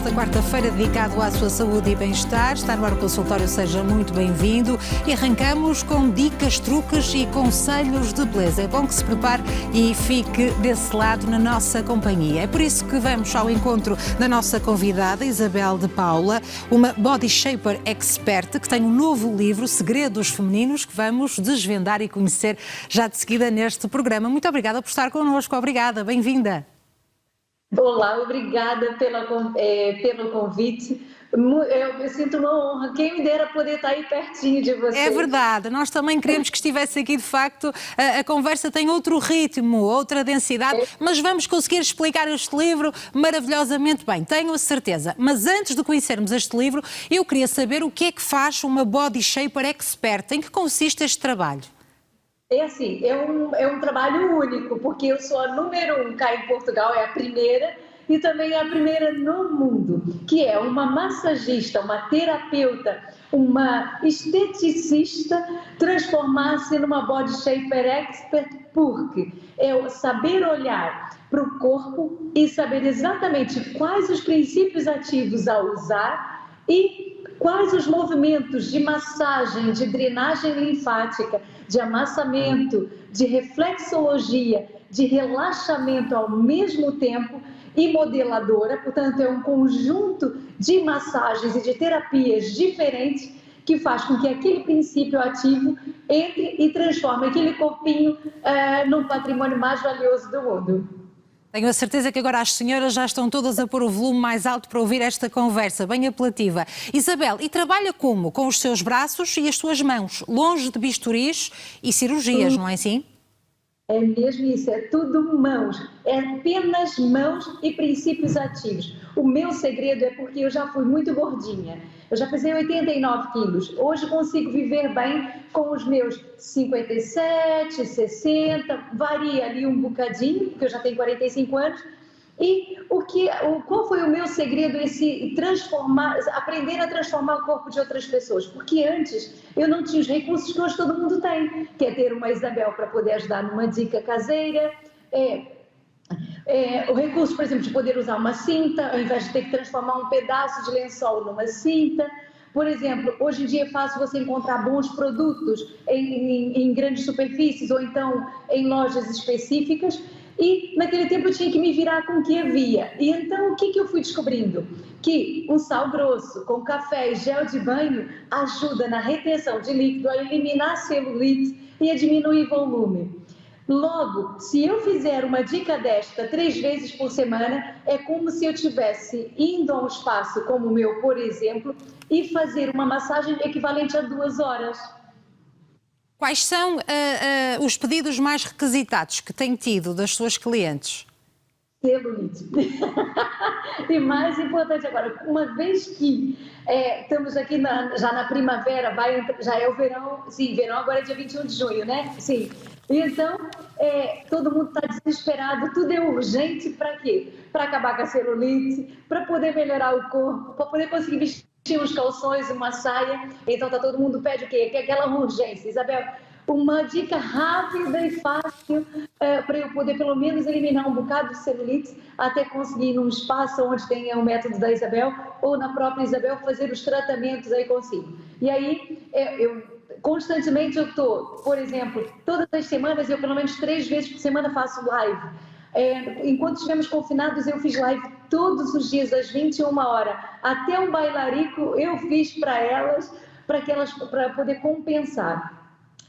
desta quarta-feira dedicado à sua saúde e bem-estar. Está no ar o consultório, seja muito bem-vindo. E arrancamos com dicas, truques e conselhos de beleza. É bom que se prepare e fique desse lado na nossa companhia. É por isso que vamos ao encontro da nossa convidada, Isabel de Paula, uma body shaper expert que tem um novo livro, Segredos Femininos, que vamos desvendar e conhecer já de seguida neste programa. Muito obrigada por estar connosco. Obrigada, bem-vinda. Olá, obrigada pelo convite. Eu sinto uma honra. Quem me dera poder estar aí pertinho de você. É verdade, nós também queremos que estivesse aqui. De facto, a conversa tem outro ritmo, outra densidade, mas vamos conseguir explicar este livro maravilhosamente bem, tenho a certeza. Mas antes de conhecermos este livro, eu queria saber o que é que faz uma body shaper expert, em que consiste este trabalho? É assim, é um trabalho único, porque eu sou a número 1 cá em Portugal, é a primeira, e também é a primeira no mundo, que é uma massagista, uma terapeuta, uma esteticista, transformar-se numa body shaper expert, porque é saber olhar para o corpo e saber exatamente quais os princípios ativos a usar e quais os movimentos de massagem, de drenagem linfática, de amassamento, de reflexologia, de relaxamento ao mesmo tempo e modeladora, portanto é um conjunto de massagens e de terapias diferentes que faz com que aquele princípio ativo entre e transforme aquele corpinho num patrimônio mais valioso do mundo. Tenho a certeza que agora as senhoras já estão todas a pôr o volume mais alto para ouvir esta conversa, bem apelativa. Isabel, e trabalha como? Com os seus braços e as suas mãos, longe de bisturis e cirurgias, não é assim? É mesmo isso, é tudo mãos, é apenas mãos e princípios ativos. O meu segredo é porque eu já fui muito gordinha, eu já pesei 89 quilos, hoje consigo viver bem com os meus 57, 60, varia ali um bocadinho, porque eu já tenho 45 anos, e qual foi o meu segredo? Aprender a transformar o corpo de outras pessoas, porque antes eu não tinha os recursos que hoje todo mundo tem, que é ter uma Isabel para poder ajudar numa dica caseira, o recurso, por exemplo, de poder usar uma cinta, ao invés de ter que transformar um pedaço de lençol numa cinta. Por exemplo, hoje em dia é fácil você encontrar bons produtos em grandes superfícies ou então em lojas específicas. E naquele tempo eu tinha que me virar com o que havia. E então o que eu fui descobrindo? Que um sal grosso com café e gel de banho ajuda na retenção de líquido, a eliminar celulite e a diminuir volume. Logo, se eu fizer uma dica desta 3 vezes por semana, é como se eu estivesse indo a um espaço como o meu, por exemplo, e fazer uma massagem equivalente a 2 horas. Quais são os pedidos mais requisitados que tem tido das suas clientes? Celulite. E mais importante agora, uma vez que estamos aqui já na primavera, já é o verão, sim, verão agora é dia 21 de junho, né? Sim. Então, todo mundo está desesperado, tudo é urgente para quê? Para acabar com a celulite, para poder melhorar o corpo, para poder conseguir vestir uns calções, uma saia. Então todo mundo pede o quê? Que é aquela urgência. Isabel, uma dica rápida e fácil para eu poder pelo menos eliminar um bocado de celulite até conseguir num espaço onde tenha o método da Isabel ou na própria Isabel fazer os tratamentos aí consigo. E aí constantemente eu estou, por exemplo, todas as semanas eu pelo menos 3 vezes por semana faço live. Enquanto estivemos confinados, eu fiz live todos os dias às 21 horas. Até um bailarico eu fiz para elas, para poder compensar.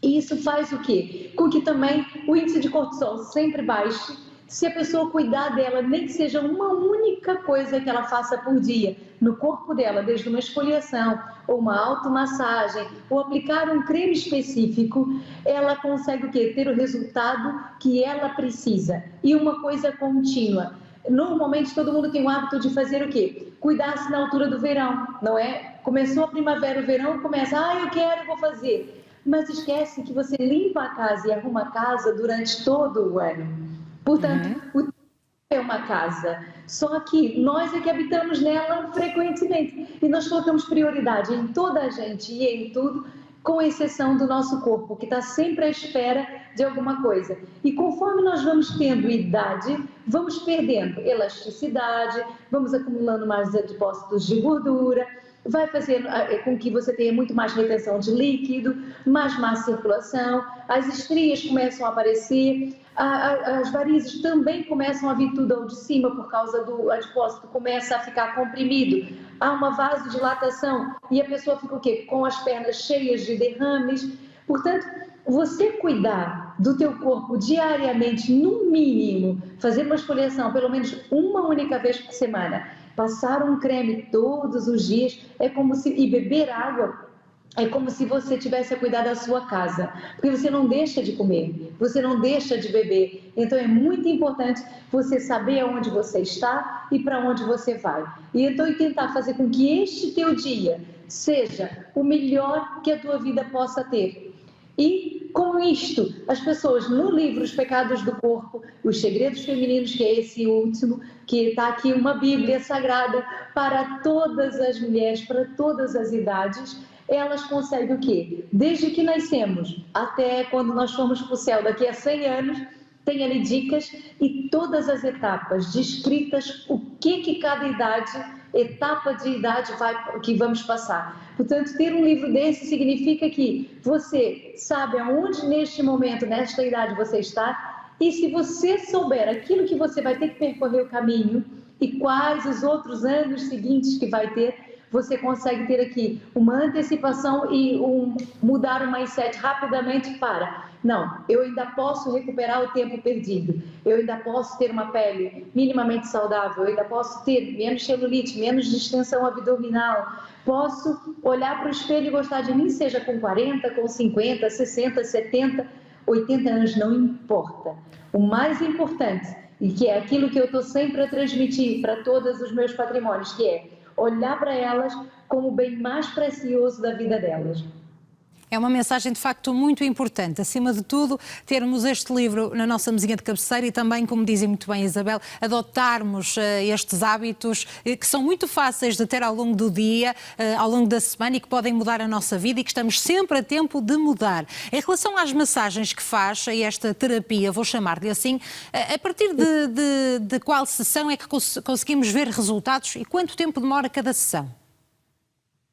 E isso faz o quê? Com que também o índice de cortisol sempre baixe. Se a pessoa cuidar dela, nem que seja uma única coisa que ela faça por dia no corpo dela, desde uma esfoliação ou uma automassagem, ou aplicar um creme específico, ela consegue o quê? Ter o resultado que ela precisa. E uma coisa contínua. Normalmente todo mundo tem o hábito de fazer o quê? Cuidar-se na altura do verão, não é? Começou a primavera, o verão começa, eu vou fazer. Mas esquece que você limpa a casa e arruma a casa durante todo o ano. Portanto, o tempo é uma casa, só que nós é que habitamos nela frequentemente e nós colocamos prioridade em toda a gente e em tudo, com exceção do nosso corpo, que está sempre à espera de alguma coisa. E conforme nós vamos tendo idade, vamos perdendo elasticidade, vamos acumulando mais depósitos de gordura, vai fazendo com que você tenha muito mais retenção de líquido, mais má circulação, as estrias começam a aparecer, as varizes também começam a vir tudo ao de cima por causa do adipócito, começa a ficar comprimido, há uma vasodilatação e a pessoa fica o quê? Com as pernas cheias de derrames. Portanto, você cuidar do teu corpo diariamente, no mínimo, fazer uma esfoliação pelo menos uma única vez por semana, passar um creme todos os dias, e beber água, é como se você tivesse a cuidar da sua casa, porque você não deixa de comer, você não deixa de beber. Então é muito importante você saber aonde você está e para onde você vai. E então tentar fazer com que este teu dia seja o melhor que a tua vida possa ter. E com isto, as pessoas no livro Os Pecados do Corpo, Os Segredos Femininos, que é esse último, que está aqui uma Bíblia Sagrada para todas as mulheres, para todas as idades, elas conseguem o quê? Desde que nascemos até quando nós formos para o céu, daqui a 100 anos, tem ali dicas e todas as etapas descritas, o que cada etapa de idade que vamos passar. Portanto, ter um livro desse significa que você sabe aonde neste momento, nesta idade você está, e se você souber aquilo que você vai ter que percorrer o caminho e quais os outros anos seguintes que vai ter, você consegue ter aqui uma antecipação e mudar o mindset rapidamente para, não, eu ainda posso recuperar o tempo perdido, eu ainda posso ter uma pele minimamente saudável, eu ainda posso ter menos celulite, menos distensão abdominal, posso olhar para o espelho e gostar de mim, seja com 40, com 50, 60, 70, 80 anos, não importa. O mais importante, e que é aquilo que eu estou sempre a transmitir para todos os meus patrimônios, que é olhar para elas como o bem mais precioso da vida delas. É uma mensagem, de facto, muito importante. Acima de tudo, termos este livro na nossa mesinha de cabeceira e também, como dizem muito bem a Isabel, adotarmos estes hábitos que são muito fáceis de ter ao longo do dia, ao longo da semana e que podem mudar a nossa vida e que estamos sempre a tempo de mudar. Em relação às massagens que faz, a esta terapia, vou chamar-lhe assim, a partir de qual sessão é que conseguimos ver resultados e quanto tempo demora cada sessão?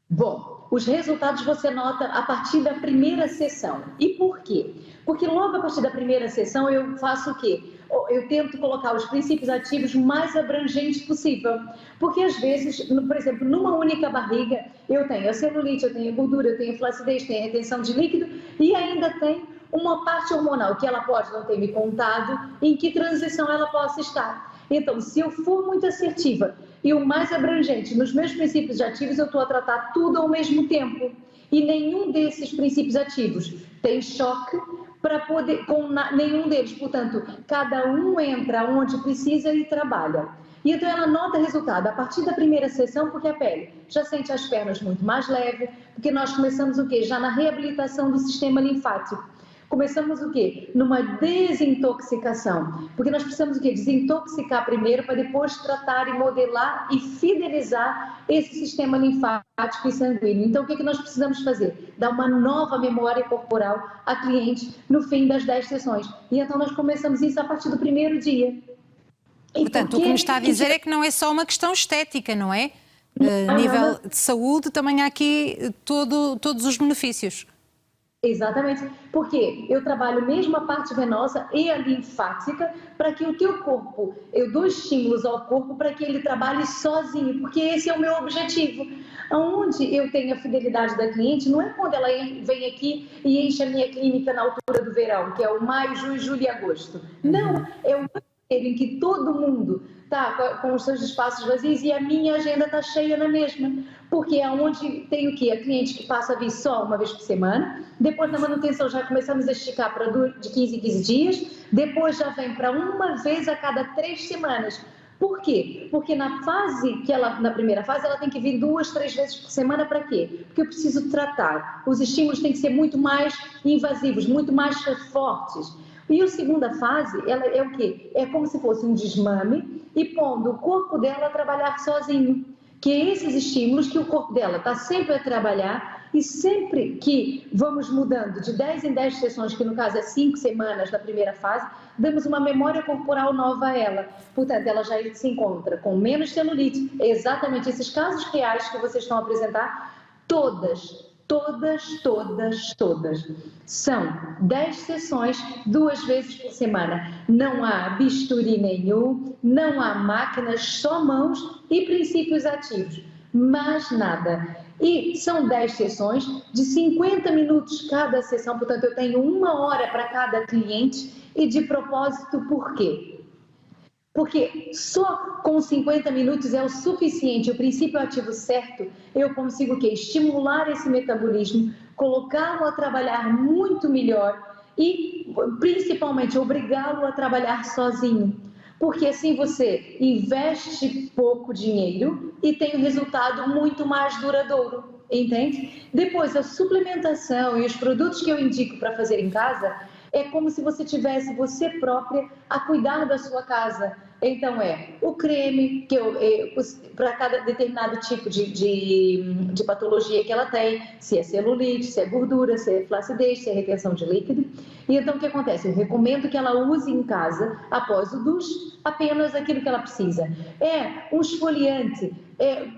Bom, os resultados você nota a partir da primeira sessão. E por quê? Porque logo a partir da primeira sessão eu faço o quê? Eu tento colocar os princípios ativos mais abrangentes possível. Porque às vezes, por exemplo, numa única barriga, eu tenho a celulite, eu tenho a gordura, eu tenho flacidez, tenho a retenção de líquido e ainda tem uma parte hormonal que ela pode não ter me contado, em que transição ela possa estar. Então, se eu for muito assertiva e o mais abrangente nos meus princípios ativos, eu estou a tratar tudo ao mesmo tempo. E nenhum desses princípios ativos tem choque para poder, com nenhum deles. Portanto, cada um entra onde precisa e trabalha. E então ela nota resultado a partir da primeira sessão, porque a pele já sente as pernas muito mais leve, porque nós começamos o quê? Já na reabilitação do sistema linfático. Começamos o quê? Numa desintoxicação, porque nós precisamos o quê? Desintoxicar primeiro para depois tratar e modelar e fidelizar esse sistema linfático e sanguíneo. Então, o que nós precisamos fazer? Dar uma nova memória corporal à cliente no fim das 10 sessões. E então nós começamos isso a partir do primeiro dia. Portanto, o que me está a dizer é que não é só uma questão estética, não é? Nível de saúde, também há aqui todos os benefícios. Exatamente, porque eu trabalho mesmo a parte venosa e a linfática para que o teu corpo, eu dou estímulos ao corpo para que ele trabalhe sozinho, porque esse é o meu objetivo. Onde eu tenho a fidelidade da cliente não é quando ela vem aqui e enche a minha clínica na altura do verão, que é o maio, junho, julho e agosto. Não, é o em que todo mundo está com os seus espaços vazios e a minha agenda está cheia na mesma, porque é onde tem o quê? A cliente que passa a vir só uma vez por semana, depois na manutenção já começamos a esticar para de 15 em 15 dias, depois já vem para uma vez a cada 3 semanas. Por quê? Porque na primeira fase ela tem que vir 2, 3 vezes por semana. Para quê? Porque eu preciso tratar, os estímulos têm que ser muito mais invasivos, muito mais fortes. E a segunda fase, ela é o quê? É como se fosse um desmame e pondo o corpo dela a trabalhar sozinho. que é esses estímulos que o corpo dela está sempre a trabalhar, e sempre que vamos mudando de 10 em 10 sessões, que no caso é 5 semanas na primeira fase, damos uma memória corporal nova a ela. Portanto, ela já se encontra com menos celulite. É exatamente esses casos reais que vocês estão a apresentar, todas. São 10 sessões, 2 vezes por semana. Não há bisturi nenhum, não há máquinas, só mãos e princípios ativos. Mais nada. E são 10 sessões de 50 minutos cada sessão, portanto eu tenho 1 hora para cada cliente. E de propósito, por quê? Porque só com 50 minutos é o suficiente, o princípio ativo certo, eu consigo o quê? Estimular esse metabolismo, colocá-lo a trabalhar muito melhor e, principalmente, obrigá-lo a trabalhar sozinho. Porque assim você investe pouco dinheiro e tem um resultado muito mais duradouro, entende? Depois, a suplementação e os produtos que eu indico para fazer em casa é como se você tivesse você própria a cuidar da sua casa. Então o creme que para cada determinado tipo de patologia que ela tem, se é celulite, se é gordura, se é flacidez, se é retenção de líquido. E então o que acontece? Eu recomendo que ela use em casa, após o duche, apenas aquilo que ela precisa. Um esfoliante,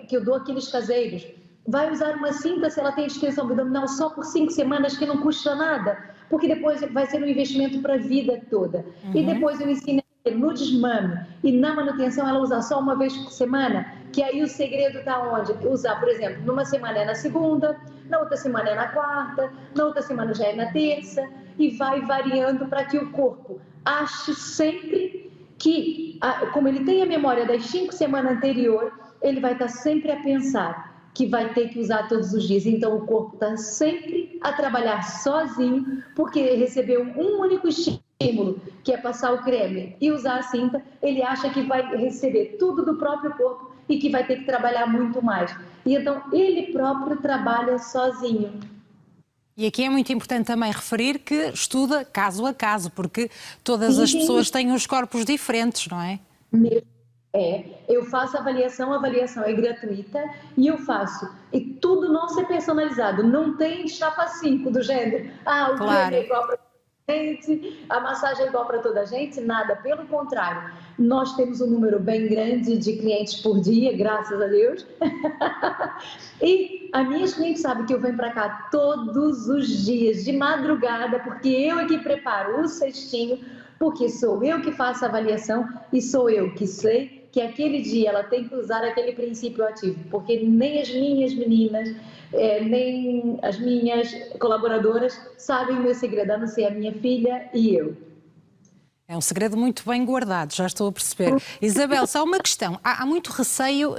que eu dou aqueles caseiros. Vai usar uma cinta se ela tem distensão abdominal só por 5 semanas, que não custa nada, porque depois vai ser um investimento para a vida toda. E depois eu ensino no desmame e na manutenção ela usa só 1 vez por semana, que aí o segredo está onde? Usar, por exemplo, numa semana é na segunda, na outra semana é na quarta, na outra semana já é na terça, e vai variando para que o corpo ache sempre que, como ele tem a memória das 5 semanas anteriores, ele vai estar sempre a pensar que vai ter que usar todos os dias. Então o corpo está sempre a trabalhar sozinho, porque recebeu um único estímulo, que é passar o creme e usar a cinta. Ele acha que vai receber tudo do próprio corpo e que vai ter que trabalhar muito mais. E então ele próprio trabalha sozinho. E aqui é muito importante também referir que estuda caso a caso, porque todas as pessoas têm os corpos diferentes, não é? Eu faço a avaliação é gratuita e eu faço, e tudo nosso é personalizado, não tem chapa 5 do gênero, o creme é igual para toda a gente, a massagem é igual para toda a gente, nada, pelo contrário, nós temos um número bem grande de clientes por dia, graças a Deus, e as minhas clientes sabem que eu venho para cá todos os dias, de madrugada, porque eu é que preparo o cestinho, porque sou eu que faço a avaliação e sou eu que sei que aquele dia ela tem que usar aquele princípio ativo, porque nem as minhas meninas, nem as minhas colaboradoras sabem o meu segredo, a não ser a minha filha e eu. É um segredo muito bem guardado, já estou a perceber. Isabel, só uma questão. Há muito receio,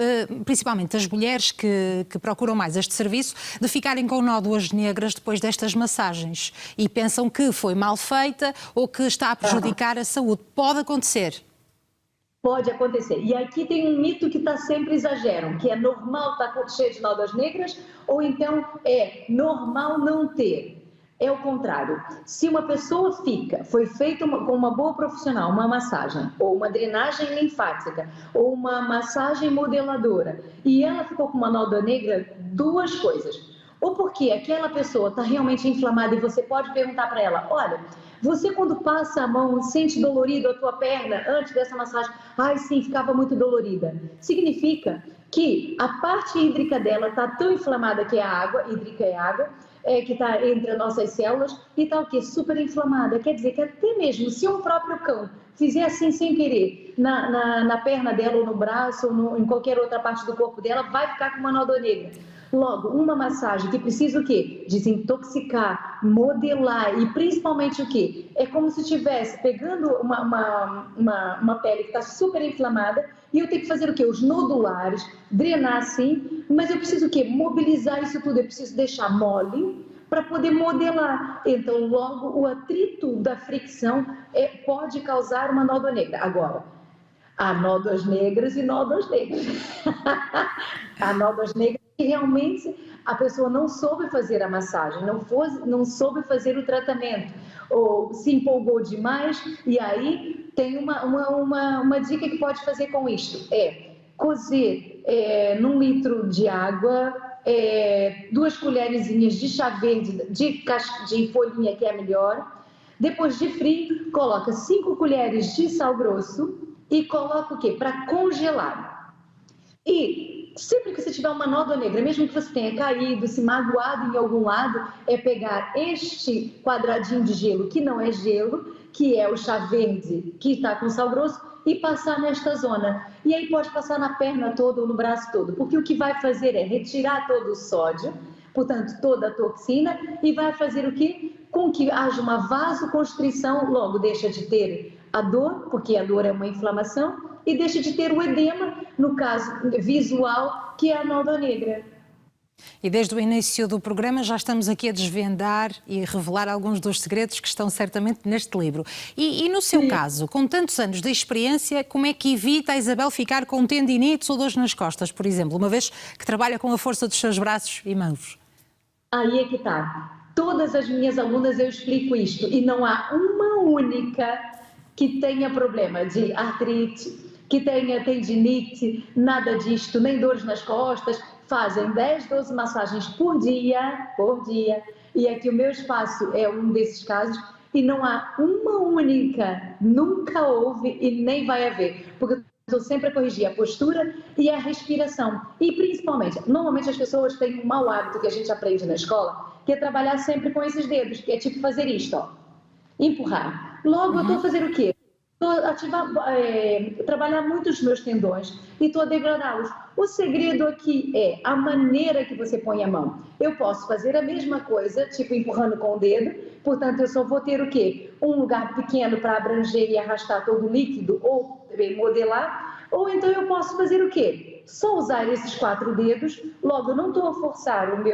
principalmente das mulheres que procuram mais este serviço, de ficarem com nódoas negras depois destas massagens e pensam que foi mal feita ou que está a prejudicar a saúde. Pode acontecer? Pode acontecer. E aqui tem um mito que sempre exageram, que é normal estar cheio de nódoas negras ou então é normal não ter. É o contrário. Se uma pessoa foi feita com uma boa profissional, uma massagem, ou uma drenagem linfática, ou uma massagem modeladora, e ela ficou com uma nódoa negra, 2 coisas. Ou porque aquela pessoa está realmente inflamada e você pode perguntar para ela, olha, você quando passa a mão sente dolorido a tua perna antes dessa massagem? Ai sim, ficava muito dolorida. Significa que a parte hídrica dela está tão inflamada, que é a água, hídrica é água, que está entre as nossas células, e está o quê? Super inflamada. Quer dizer que até mesmo se um próprio cão fizer assim sem querer na perna dela, ou no braço, ou em qualquer outra parte do corpo dela, vai ficar com uma nódoa negra. Logo, uma massagem que precisa o quê? Desintoxicar, modelar e principalmente o quê? É como se estivesse pegando uma pele que está super inflamada e eu tenho que fazer o quê? Os nodulares, drenar assim, mas eu preciso o quê? Mobilizar isso tudo, eu preciso deixar mole para poder modelar. Então, logo, o atrito da fricção pode causar uma nódoa negra. Agora, há nódoas negras e nódoas negras. Há nódoas negras que realmente a pessoa não soube fazer a massagem, não soube fazer o tratamento, ou se empolgou demais, e aí tem uma dica que pode fazer com isto, cozer num litro de água, 2 colherzinhas de chá verde de folhinha, que é melhor. Depois de frio, coloca 5 colheres de sal grosso e coloca o quê? Para congelar. E sempre que você tiver uma nódoa negra, mesmo que você tenha caído, se magoado em algum lado, é pegar este quadradinho de gelo, que não é gelo, que é o chá verde, que está com sal grosso, e passar nesta zona. E aí pode passar na perna toda ou no braço todo, porque o que vai fazer é retirar todo o sódio, portanto, toda a toxina, e vai fazer o quê? Com que haja uma vasoconstrição, logo deixa de ter a dor, porque a dor é uma inflamação, e deixa de ter o edema, no caso visual, que é a nódoa negra. E desde o início do programa já estamos aqui a desvendar e revelar alguns dos segredos que estão certamente neste livro. E no seu caso, com tantos anos de experiência, como é que evita a Isabel ficar com tendinites ou dores nas costas, por exemplo, uma vez que trabalha com a força dos seus braços e mãos? Aí é que está. Todas as minhas alunas eu explico isto e não há uma única que tenha problema de artrite, que tenha tendinite, nada disto, nem dores nas costas. Fazem 10, 12 massagens por dia, e aqui o meu espaço é um desses casos, e não há uma única, nunca houve e nem vai haver, porque eu estou sempre a corrigir a postura e a respiração. E principalmente, normalmente as pessoas têm um mau hábito que a gente aprende na escola, que é trabalhar sempre com esses dedos, que é tipo fazer isto, ó, empurrar. Logo eu estou a fazer o quê? Trabalhar muito os meus tendões e estou a degradá-los. O segredo aqui é a maneira que você põe a mão. Eu posso fazer a mesma coisa, tipo empurrando com o dedo, portanto eu só vou ter o quê? Um lugar pequeno para abranger e arrastar todo o líquido ou modelar, ou então eu posso fazer o quê? Só usar esses 4 dedos, logo eu não estou a forçar o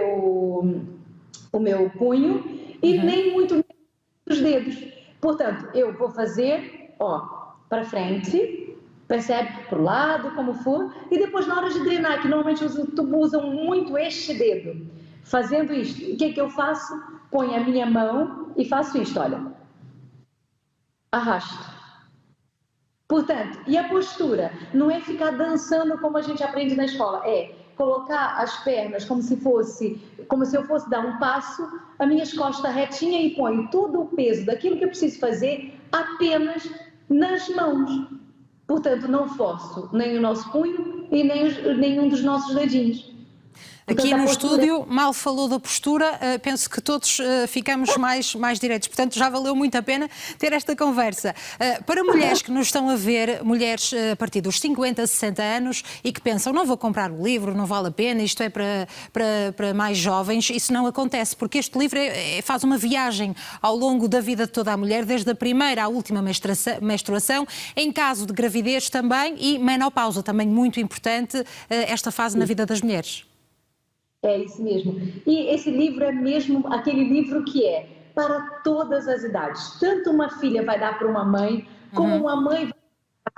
meu punho e nem muito os dedos. Portanto, eu vou fazer, ó, para frente, percebe? Para o lado, como for, e depois na hora de drenar, que normalmente os usam muito este dedo, fazendo isto, o que é que eu faço? Ponho a minha mão e faço isto, olha, arrasto. Portanto, e a postura não é ficar dançando como a gente aprende na escola, é colocar as pernas como se eu fosse dar um passo, as minhas costas retinha e ponho todo o peso daquilo que eu preciso fazer apenas nas mãos. Portanto, não forço nem o nosso punho e nem nenhum dos nossos dedinhos. Aqui no estúdio, mal falou da postura, penso que todos ficamos mais direitos. Portanto, já valeu muito a pena ter esta conversa. Para mulheres que nos estão a ver, mulheres a partir dos 50, 60 anos e que pensam, não vou comprar o livro, não vale a pena, isto é para mais jovens, isso não acontece, porque este livro faz uma viagem ao longo da vida de toda a mulher, desde a primeira à última menstruação, em caso de gravidez também e menopausa, também muito importante, esta fase na vida das mulheres. É isso mesmo. E esse livro é mesmo aquele livro que é para todas as idades. Tanto uma filha vai dar para uma mãe, como uma mãe vai dar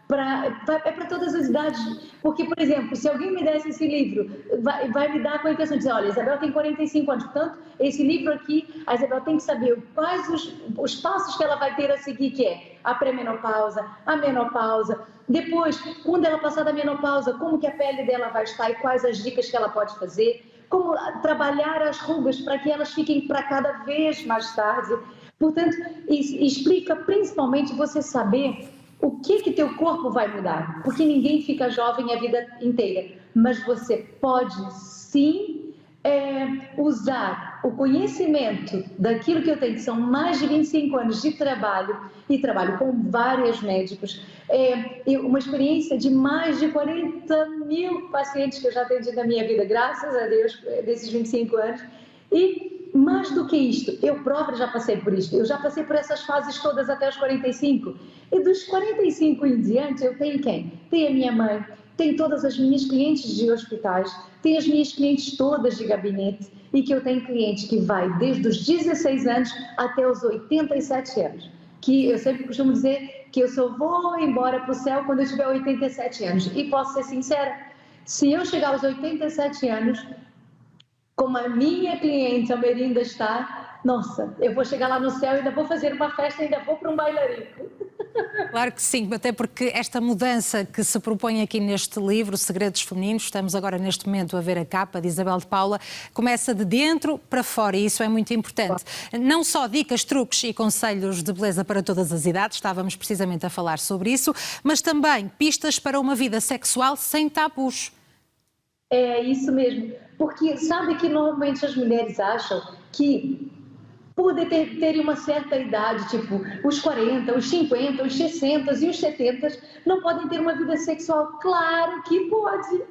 para a avó. É para todas as idades. Porque, por exemplo, se alguém me desse esse livro, vai me dar com a intenção de dizer, olha, Isabel tem 45 anos, portanto, esse livro aqui, a Isabel tem que saber quais os passos que ela vai ter a seguir, que é a pré-menopausa, a menopausa. Depois, quando ela passar da menopausa, como que a pele dela vai estar e quais as dicas que ela pode fazer, como trabalhar as rugas para que elas fiquem para cada vez mais tarde. Portanto, explica principalmente você saber o que teu corpo vai mudar, porque ninguém fica jovem a vida inteira, mas você pode sim usar o conhecimento daquilo que eu tenho, que são mais de 25 anos de trabalho, e trabalho com vários médicos, uma experiência de mais de 40 mil pacientes que eu já atendi na minha vida, graças a Deus, desses 25 anos, e mais do que isto, eu própria já passei por isto, eu já passei por essas fases todas até os 45, e dos 45 em diante eu tenho quem? Tenho a minha mãe, tenho todas as minhas clientes de hospitais, tenho as minhas clientes todas de gabinete, e que eu tenho clientes que vai desde os 16 anos até os 87 anos, que eu sempre costumo dizer que eu só vou embora para o céu quando eu tiver 87 anos, e posso ser sincera, se eu chegar aos 87 anos, como a minha cliente, a Merinda, está, nossa, eu vou chegar lá no céu e ainda vou fazer uma festa, ainda vou para um bailarico. Claro que sim, até porque esta mudança que se propõe aqui neste livro, Segredos Femininos, estamos agora neste momento a ver a capa de Isabel de Paula, começa de dentro para fora e isso é muito importante. Não só dicas, truques e conselhos de beleza para todas as idades, estávamos precisamente a falar sobre isso, mas também pistas para uma vida sexual sem tabus. É isso mesmo, porque sabe que normalmente as mulheres acham que por terem uma certa idade, tipo os 40, os 50, os 60 e os 70, não podem ter uma vida sexual. Claro que pode!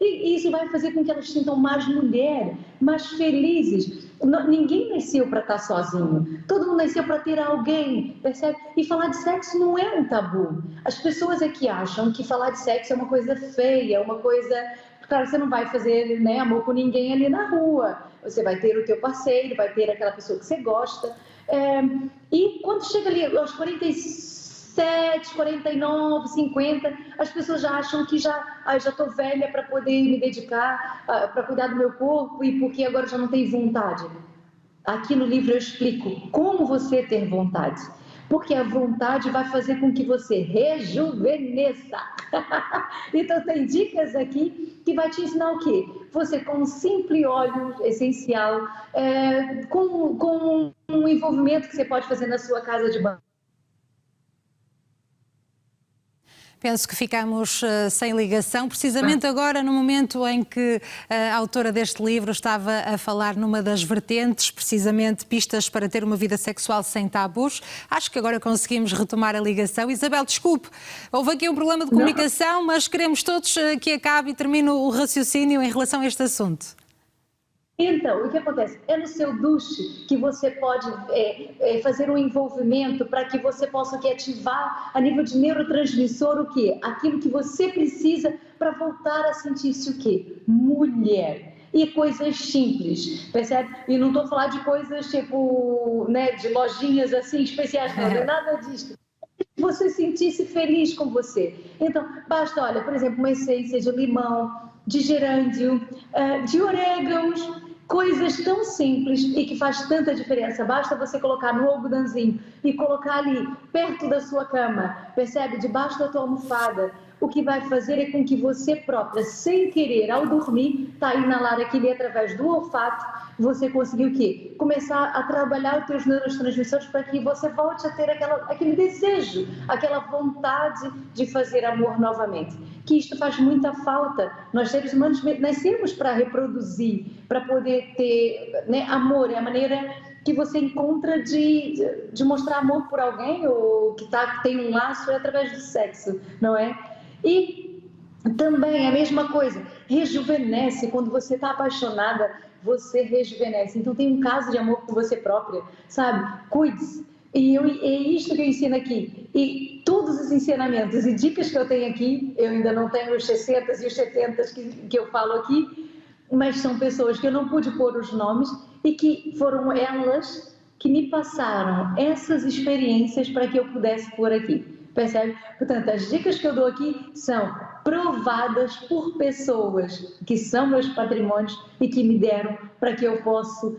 E isso vai fazer com que elas se sintam mais mulher, mais felizes. Ninguém nasceu para estar sozinho, todo mundo nasceu para ter alguém, percebe? E falar de sexo não é um tabu. As pessoas aqui acham que falar de sexo é uma coisa feia, uma coisa... Claro, você não vai fazer, né, amor com ninguém ali na rua. Você vai ter o teu parceiro, vai ter aquela pessoa que você gosta. E quando chega ali aos 47, 49, 50, as pessoas já acham que já estou velha para poder me dedicar, para cuidar do meu corpo e porque agora já não tenho vontade. Aqui no livro eu explico como você ter vontade. Porque a vontade vai fazer com que você rejuvenesça. Então tem dicas aqui que vai te ensinar o quê? Você com um simples óleo essencial, com um envolvimento que você pode fazer na sua casa de banho. Penso que ficamos sem ligação, precisamente agora no momento em que a autora deste livro estava a falar numa das vertentes, precisamente pistas para ter uma vida sexual sem tabus. Acho que agora conseguimos retomar a ligação. Isabel, desculpe, houve aqui um problema de comunicação, mas queremos todos que acabe e termine o raciocínio em relação a este assunto. Então, o que acontece? É no seu duche que você pode fazer um envolvimento para que você possa ativar a nível de neurotransmissor o quê? Aquilo que você precisa para voltar a sentir-se o quê? Mulher. E coisas simples, percebe? E não estou falando de coisas tipo, né, de lojinhas assim especiais, não é nada disso. Você sentir-se feliz com você. Então, basta, olha, por exemplo, uma essência de limão, de gerândio, de orégãos, coisas tão simples e que faz tanta diferença. Basta você colocar no algodãozinho e colocar ali, perto da sua cama, percebe? Debaixo da tua almofada. O que vai fazer é com que você própria, sem querer, ao dormir, está a inalar aquilo através do olfato, você conseguiu o quê? Começar a trabalhar os teus neurotransmissores para que você volte a ter aquele desejo, aquela vontade de fazer amor novamente. Que isto faz muita falta. Nós, seres humanos, nascemos para reproduzir, para poder ter, né, amor. É a maneira que você encontra de mostrar amor por alguém ou que tem um laço através do sexo, não é? E também a mesma coisa, rejuvenesce. Quando você está apaixonada, você rejuvenesce. Então tem um caso de amor por você própria, sabe? Cuide-se. E é isto que eu ensino aqui. E todos os ensinamentos e dicas que eu tenho aqui, eu ainda não tenho os 60 e os 70 que eu falo aqui, mas são pessoas que eu não pude pôr os nomes e que foram elas que me passaram essas experiências para que eu pudesse pôr aqui. Percebe? Portanto, as dicas que eu dou aqui são provadas por pessoas que são meus patrimônios e que me deram para que eu possa...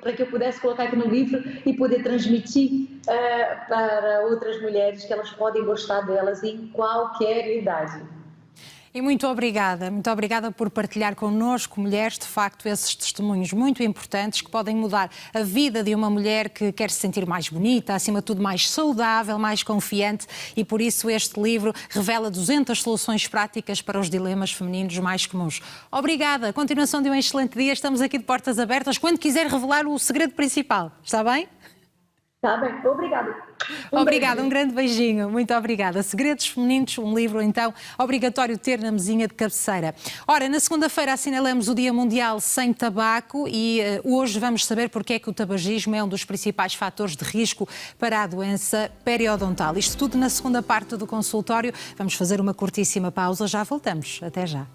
para que eu pudesse colocar aqui no livro e poder transmitir para outras mulheres que elas podem gostar delas em qualquer idade. E muito obrigada por partilhar connosco, mulheres, de facto, esses testemunhos muito importantes que podem mudar a vida de uma mulher que quer se sentir mais bonita, acima de tudo mais saudável, mais confiante e por isso este livro revela 200 soluções práticas para os dilemas femininos mais comuns. Obrigada, continuação de um excelente dia, estamos aqui de portas abertas, quando quiser revelar o segredo principal, está bem? Está bem, obrigada. Obrigada, um grande beijinho, muito obrigada. Segredos Femininos, um livro então obrigatório ter na mesinha de cabeceira. Ora, na segunda-feira assinalamos o Dia Mundial Sem Tabaco e hoje vamos saber porque é que o tabagismo é um dos principais fatores de risco para a doença periodontal. Isto tudo na segunda parte do consultório. Vamos fazer uma curtíssima pausa, já voltamos. Até já.